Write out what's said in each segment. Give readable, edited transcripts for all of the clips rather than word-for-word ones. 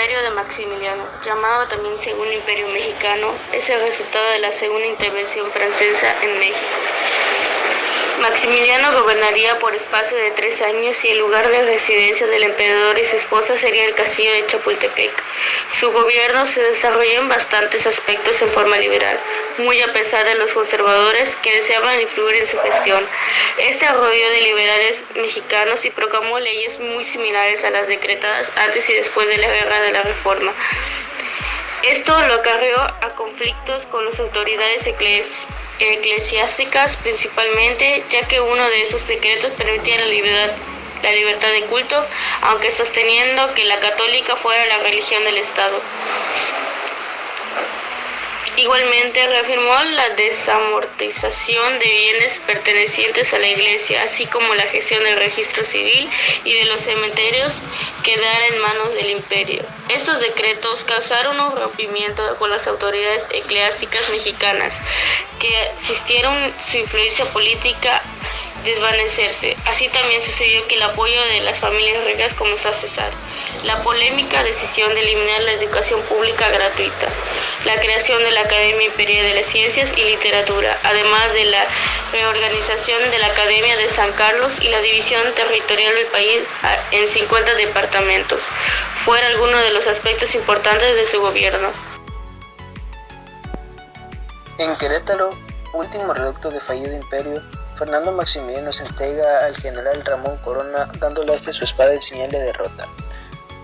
imperio de Maximiliano, llamado también Segundo Imperio Mexicano, es el resultado de la segunda intervención francesa en México. Maximiliano gobernaría por espacio de 3 años y el lugar de residencia del emperador y su esposa sería el castillo de Chapultepec. Su gobierno se desarrolló en bastantes aspectos en forma liberal, muy a pesar de los conservadores que deseaban influir en su gestión. Este arrolló de liberales mexicanos y proclamó leyes muy similares a las decretadas antes y después de la Guerra de la Reforma. Esto lo acarreó a conflictos con las autoridades eclesiásticas principalmente, ya que uno de esos decretos permitía la libertad de culto, aunque sosteniendo que la católica fuera la religión del Estado. Igualmente reafirmó la desamortización de bienes pertenecientes a la Iglesia, así como la gestión del registro civil y de los cementerios quedara en manos del imperio. Estos decretos causaron un rompimiento con las autoridades eclesiásticas mexicanas, que asistieron su influencia política desvanecerse. Así también sucedió que el apoyo de las familias ricas comenzó a cesar. La polémica decisión de eliminar la educación pública gratuita, la creación de la Academia Imperial de las Ciencias y Literatura, además de la reorganización de la Academia de San Carlos y la división territorial del país en 50 departamentos, fueron algunos de los aspectos importantes de su gobierno. En Querétaro, último reducto del fallido imperio, Fernando Maximiliano se entrega al general Ramón Corona, dándole a este su espada en señal de derrota.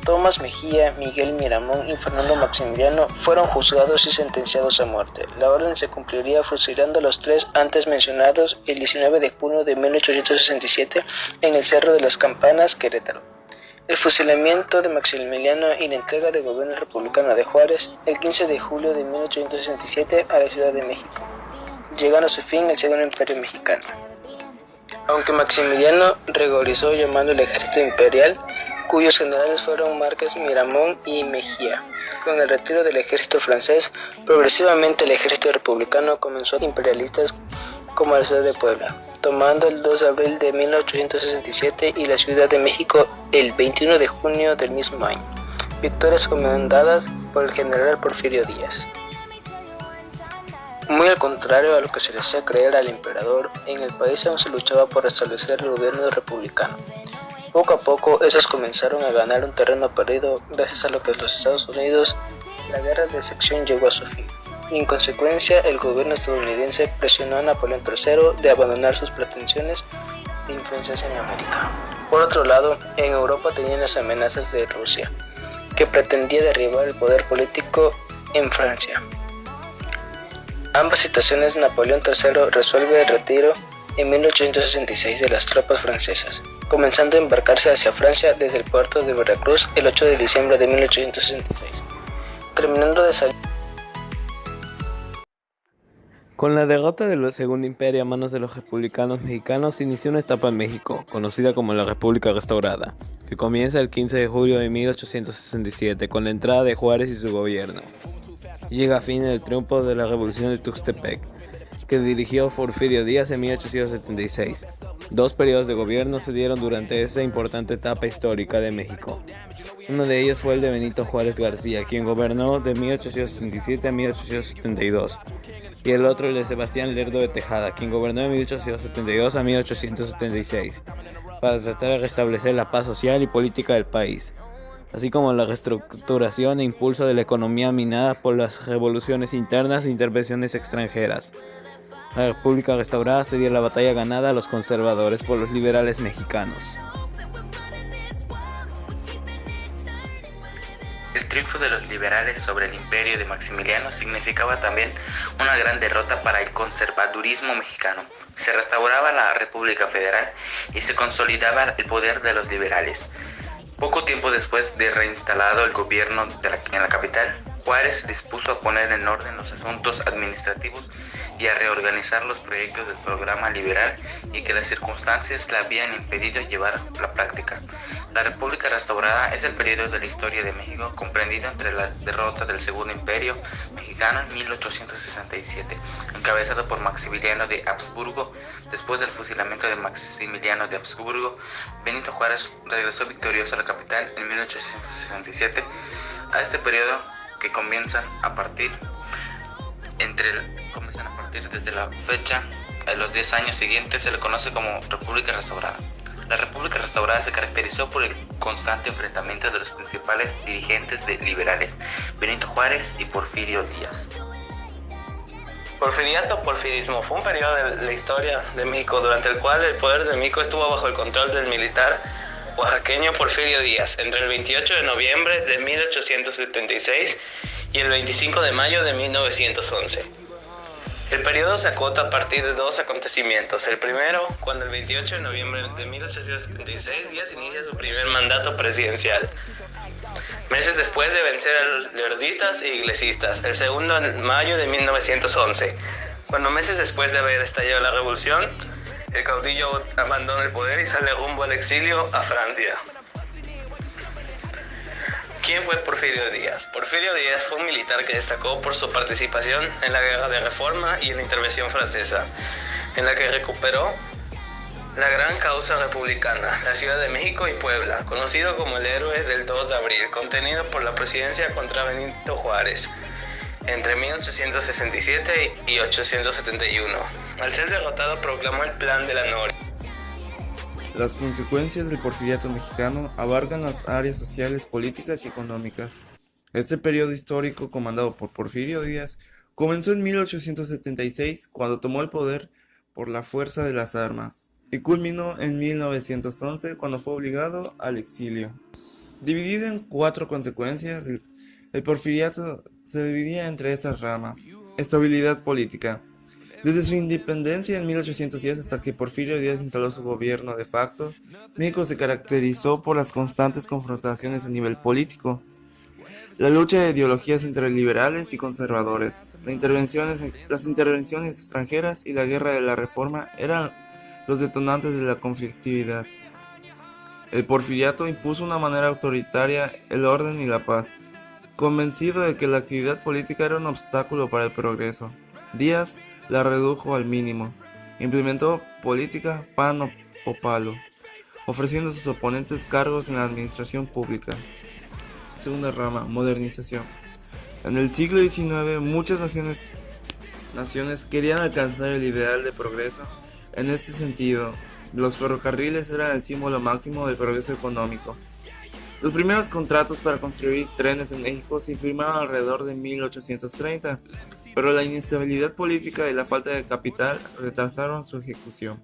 Tomás Mejía, Miguel Miramón y Fernando Maximiliano fueron juzgados y sentenciados a muerte. La orden se cumpliría fusilando a los 3 antes mencionados el 19 de junio de 1867 en el Cerro de las Campanas, Querétaro. El fusilamiento de Maximiliano y la entrega del gobierno republicano de Juárez el 15 de julio de 1867 a la Ciudad de México, llegando a su fin el Segundo Imperio Mexicano. Aunque Maximiliano regorizó llamando el ejército imperial, cuyos generales fueron Márquez, Miramón y Mejía. Con el retiro del ejército francés, progresivamente el ejército republicano comenzó a imperialistas como la ciudad de Puebla, tomando el 2 de abril de 1867 y la Ciudad de México el 21 de junio del mismo año, victorias comandadas por el general Porfirio Díaz. Muy al contrario a lo que se le hacía creer al emperador, en el país aún se luchaba por restablecer el gobierno republicano. Poco a poco, esos comenzaron a ganar un terreno perdido gracias a lo que los Estados Unidos, la guerra de secesión llegó a su fin. Y en consecuencia, el gobierno estadounidense presionó a Napoleón III de abandonar sus pretensiones de influencia en América. Por otro lado, en Europa tenían las amenazas de Rusia, que pretendía derribar el poder político en Francia. Ambas situaciones, Napoleón III resuelve el retiro en 1866 de las tropas francesas, comenzando a embarcarse hacia Francia desde el puerto de Veracruz el 8 de diciembre de 1866, terminando de salir. Con la derrota del Segundo Imperio a manos de los republicanos mexicanos se inició una etapa en México, conocida como la República Restaurada, que comienza el 15 de julio de 1867 con la entrada de Juárez y su gobierno. Llega a fin el triunfo de la Revolución de Tuxtepec, que dirigió Porfirio Díaz en 1876. 2 periodos de gobierno se dieron durante esa importante etapa histórica de México. Uno de ellos fue el de Benito Juárez García, quien gobernó de 1867 a 1872, y el otro el de Sebastián Lerdo de Tejada, quien gobernó de 1872 a 1876, para tratar de restablecer la paz social y política del país, así como la reestructuración e impulso de la economía minada por las revoluciones internas e intervenciones extranjeras. La República Restaurada sería la batalla ganada a los conservadores por los liberales mexicanos. El triunfo de los liberales sobre el imperio de Maximiliano significaba también una gran derrota para el conservadurismo mexicano. Se restauraba la República Federal y se consolidaba el poder de los liberales. Poco tiempo después de reinstalado el gobierno en la capital, Juárez se dispuso a poner en orden los asuntos administrativos y a reorganizar los proyectos del programa liberal y que las circunstancias le habían impedido llevar a la práctica. La República Restaurada es el periodo de la historia de México comprendido entre la derrota del Segundo Imperio Mexicano en 1867, encabezado por Maximiliano de Habsburgo. Después del fusilamiento de Maximiliano de Habsburgo, Benito Juárez regresó victorioso a la capital en 1867, A este periodo que comienzan a partir desde la fecha de los 10 años siguientes se le conoce como República Restaurada. La República Restaurada se caracterizó por el constante enfrentamiento de los principales dirigentes liberales, Benito Juárez y Porfirio Díaz. Porfiriato o porfirismo fue un periodo de la historia de México durante el cual el poder de México estuvo bajo el control del militar oaxaqueño Porfirio Díaz entre el 28 de noviembre de 1876 y el 25 de mayo de 1911. El periodo se acota a partir de dos acontecimientos. El primero, cuando el 28 de noviembre de 1876 Díaz inicia su primer mandato presidencial, meses después de vencer a los leerdistas e iglesistas. El segundo, en mayo de 1911, cuando meses después de haber estallado la revolución, el caudillo abandona el poder y sale rumbo al exilio a Francia. ¿Quién fue Porfirio Díaz? Porfirio Díaz fue un militar que destacó por su participación en la Guerra de Reforma y en la Intervención Francesa, en la que recuperó la gran causa republicana, la Ciudad de México y Puebla, conocido como el héroe del 2 de abril, contenido por la presidencia contra Benito Juárez entre 1867 y 1871. Al ser derrotado proclamó el Plan de la Noria. Las consecuencias del porfiriato mexicano abarcan las áreas sociales, políticas y económicas. Este periodo histórico, comandado por Porfirio Díaz, comenzó en 1876, cuando tomó el poder por la fuerza de las armas, y culminó en 1911, cuando fue obligado al exilio. Dividido en 4 consecuencias, el porfiriato se dividía entre esas ramas. Estabilidad política. Desde su independencia en 1810 hasta que Porfirio Díaz instaló su gobierno de facto, México se caracterizó por las constantes confrontaciones a nivel político. La lucha de ideologías entre liberales y conservadores, las intervenciones extranjeras y la guerra de la Reforma eran los detonantes de la conflictividad. El porfiriato impuso de una manera autoritaria el orden y la paz, convencido de que la actividad política era un obstáculo para el progreso. Díaz la redujo al mínimo, implementó política pan o palo, ofreciendo a sus oponentes cargos en la administración pública. Segunda rama, modernización. En el siglo XIX muchas naciones querían alcanzar el ideal de progreso. En este sentido, los ferrocarriles eran el símbolo máximo del progreso económico. Los primeros contratos para construir trenes en México se firmaron alrededor de 1830, pero la inestabilidad política y la falta de capital retrasaron su ejecución.